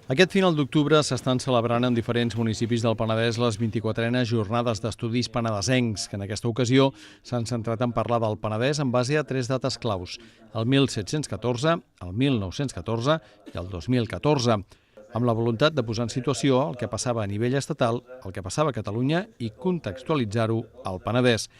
Aquest final d'octubre s'estan celebrant en diferents municipis del Penedès les 24enes jornades d'estudis penedesencs, que en aquesta ocasió s'han centrat en parlar del Penedès en base a tres dates claus, el 1714, el 1914 i el 2014, amb la voluntat de posar en situació el que passava a nivell estatal, el que passava a Catalunya i contextualitzar-ho al Penedès.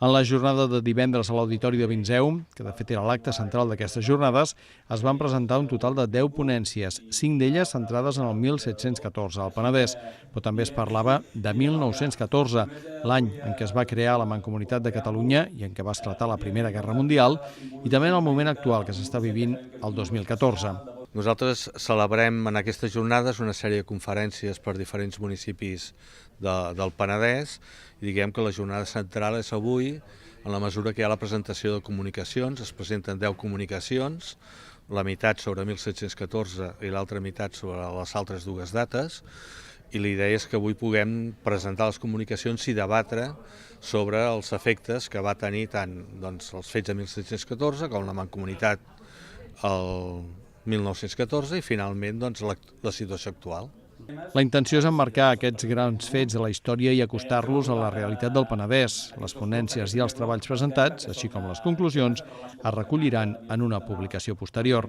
En la jornada de divendres a l'Auditori de Vinzeu, que de fet era l'acte central d'aquestes jornades, es van presentar un total de 10 ponències, 5 d'elles centrades en el 1714 al Penedès, però també es parlava de 1914, l'any en què es va crear la Mancomunitat de Catalunya i en què va esclatar la Primera Guerra Mundial, i també en el moment actual que s'està vivint el 2014. Nosaltres celebrem en aquestes jornades una sèrie de conferències per diferents municipis del Penedès i diguem que la jornada central és avui, en la mesura que hi ha la presentació de comunicacions, es presenten 10 comunicacions, la meitat sobre 1714 i l'altra meitat sobre les altres dues dates, i la idea és que avui puguem presentar les comunicacions i debatre sobre els efectes que va tenir tant els fets de 1714 com la Mancomunitat el 1914 i finalment la situació actual. La intenció és emmarcar aquests grans fets de la història i acostar-los a la realitat del Penedès. Les ponències i els treballs presentats, així com les conclusions, es recolliran en una publicació posterior.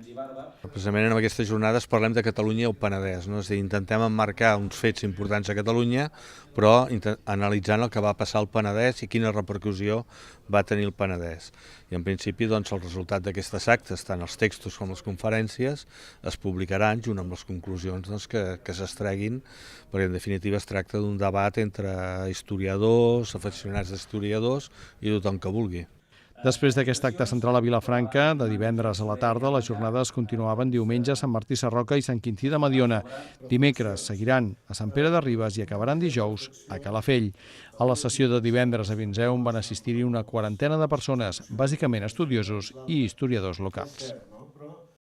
Precisament en aquestes jornades parlem de Catalunya i el Penedès, no? És a dir, intentem emmarcar uns fets importants a Catalunya, però analitzant el que va passar al Penedès i quina repercussió va tenir el Penedès. I en principi el resultat d'aquestes actes, tant els textos com les conferències, es publicaran junt amb les conclusions que s'extreguin, perquè en definitiva es tracta d'un debat entre historiadors, aficionats d'historiadors i tothom que vulgui. Després d'aquest acte central a Vilafranca, de divendres a la tarda, les jornades continuaven diumenge a Sant Martí Sarroca i Sant Quintí de Mediona. Dimecres seguiran a Sant Pere de Ribes i acabaran dijous a Calafell. A la sessió de divendres a Vinzeu van assistir-hi una quarantena de persones, bàsicament estudiosos i historiadors locals.